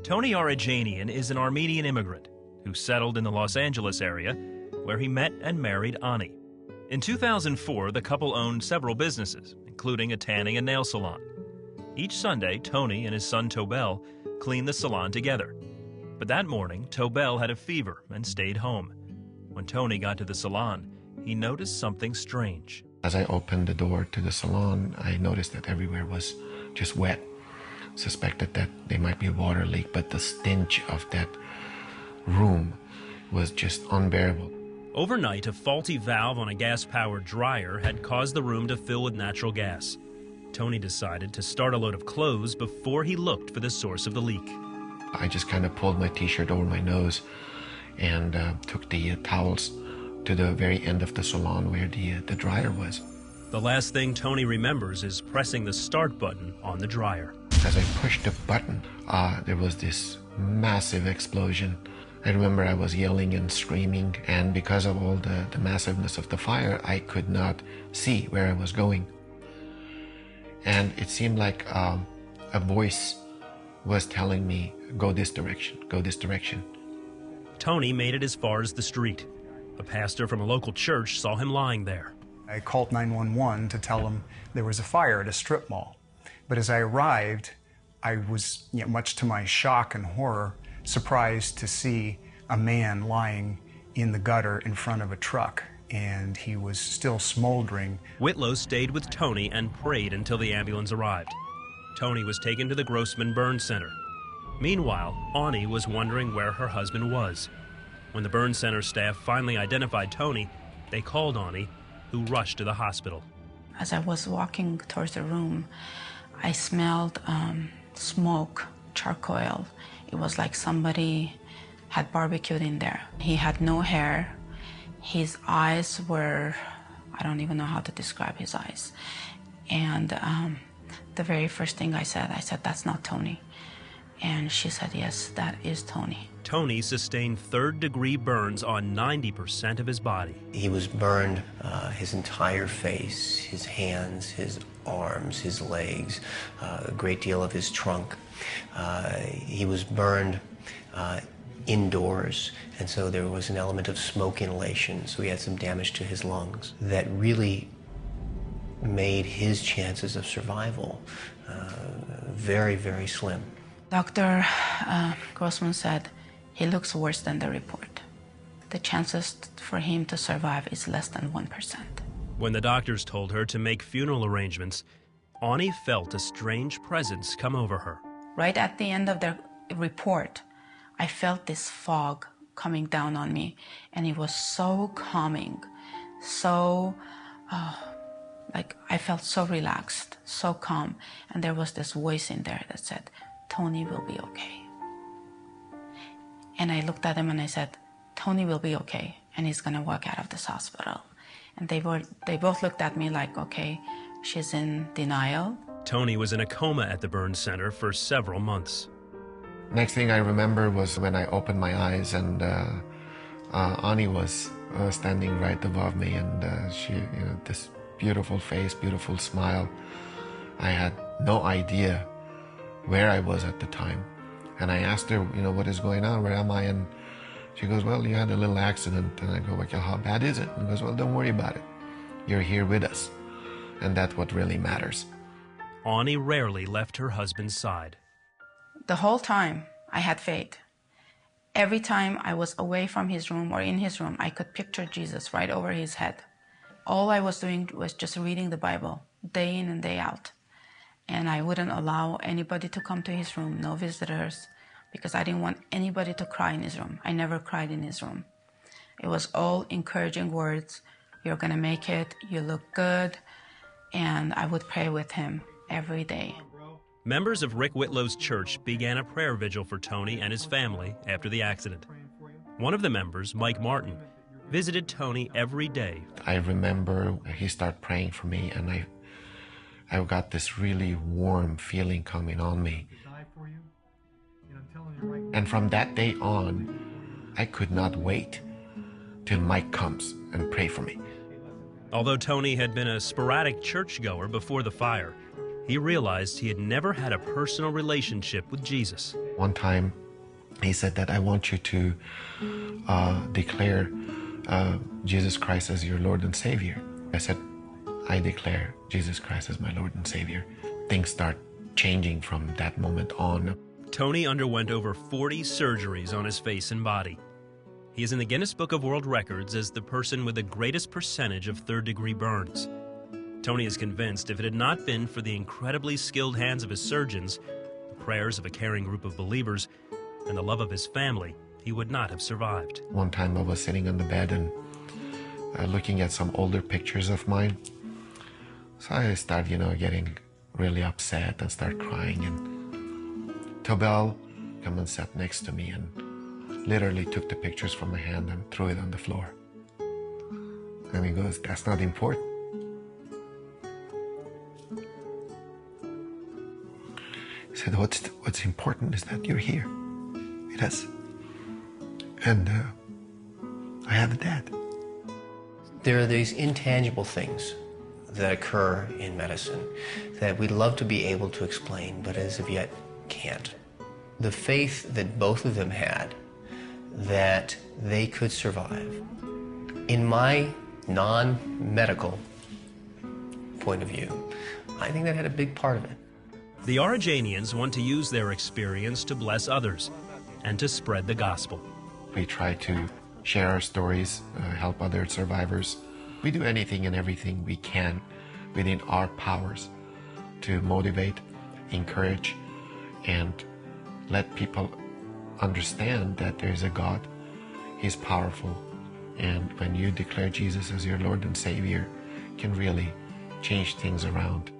Tony Arajanian is an Armenian immigrant who settled in the Los Angeles area, where he met and married Ani. In 2004, the couple owned several businesses, including a tanning and nail salon. Each Sunday, Tony and his son Tobel cleaned the salon together. But that morning, Tobel had a fever and stayed home. When Tony got to the salon, he noticed something strange. As I opened the door to the salon, I noticed that everywhere was just wet. Suspected that there might be a water leak, but the stench of that room was just unbearable. Overnight, a faulty valve on a gas-powered dryer had caused the room to fill with natural gas. Tony decided to start a load of clothes before he looked for the source of the leak. I just kind of pulled my t-shirt over my nose and took the towels to the very end of the salon where the dryer was. The last thing Tony remembers is pressing the start button on the dryer. As I pushed the button, there was this massive explosion. I remember I was yelling and screaming, and because of all the massiveness of the fire, I could not see where I was going. And it seemed like a voice was telling me, go this direction, go this direction. Tony made it as far as the street. A pastor from a local church saw him lying there. I called 911 to tell them there was a fire at a strip mall. But as I arrived, I was, much to my shock and horror, surprised to see a man lying in the gutter in front of a truck, and he was still smoldering. Whitlow stayed with Tony and prayed until the ambulance arrived. Tony was taken to the Grossman Burn Center. Meanwhile, Ani was wondering where her husband was. When the Burn Center staff finally identified Tony, they called Ani, who rushed to the hospital. As I was walking towards the room, I smelled smoke, charcoal. It was like somebody had barbecued in there. He had no hair. His eyes were, I don't even know how to describe his eyes. And the very first thing I said, that's not Tony. And she said, yes, that is Tony. Tony sustained third-degree burns on 90% of his body. He was burned his entire face, his hands, his arms, his legs, a great deal of his trunk. He was burned indoors, and so there was an element of smoke inhalation, so he had some damage to his lungs that really made his chances of survival very, very slim. Dr. Grossman said, he looks worse than the report. The chances for him to survive is less than 1%. When the doctors told her to make funeral arrangements, Ani felt a strange presence come over her. Right at the end of the report, I felt this fog coming down on me, and it was so calming, so, I felt so relaxed, so calm, and there was this voice in there that said, Tony will be okay. And I looked at him and I said, Tony will be okay, and he's gonna walk out of this hospital. And they both looked at me like, okay, she's in denial. Tony was in a coma at the Burn Center for several months. Next thing I remember was when I opened my eyes and Ani was standing right above me, and she, this beautiful face, beautiful smile. I had no idea where I was at the time. And I asked her, what is going on? Where am I? And she goes, well, you had a little accident. And I go, well, how bad is it? And she goes, well, don't worry about it. You're here with us. And that's what really matters. Ani rarely left her husband's side. The whole time, I had faith. Every time I was away from his room or in his room, I could picture Jesus right over his head. All I was doing was just reading the Bible, day in and day out. And I wouldn't allow anybody to come to his room, no visitors, because I didn't want anybody to cry in his room. I never cried in his room. It was all encouraging words. You're gonna make it, you look good. And I would pray with him every day. Members of Rick Whitlow's church began a prayer vigil for Tony and his family after the accident. One of the members, Mike Martin, visited Tony every day. I remember he started praying for me, and I got this really warm feeling coming on me. And from that day on, I could not wait till Mike comes and pray for me. Although Tony had been a sporadic churchgoer before the fire, he realized he had never had a personal relationship with Jesus. One time, he said that I want you to declare Jesus Christ as your Lord and Savior. I said, I declare Jesus Christ as my Lord and Savior. Things start changing from that moment on. Tony underwent over 40 surgeries on his face and body. He is in the Guinness Book of World Records as the person with the greatest percentage of third-degree burns. Tony is convinced if it had not been for the incredibly skilled hands of his surgeons, the prayers of a caring group of believers, and the love of his family, he would not have survived. One time I was sitting on the bed and looking at some older pictures of mine. So I started, getting really upset and start crying. And Tobel came and sat next to me and literally took the pictures from my hand and threw it on the floor. And he goes, that's not important. He said, what's important is that you're here with us. And I have a dad. There are these intangible things that occur in medicine that we'd love to be able to explain, but as of yet can't. The faith that both of them had that they could survive. In my non-medical point of view, I think that had a big part of it. The Origenians want to use their experience to bless others and to spread the gospel. We try to share our stories, help other survivors. We do anything and everything we can within our powers to motivate, encourage, and let people understand that there is a God. He's powerful. And when you declare Jesus as your Lord and Savior, it can really change things around.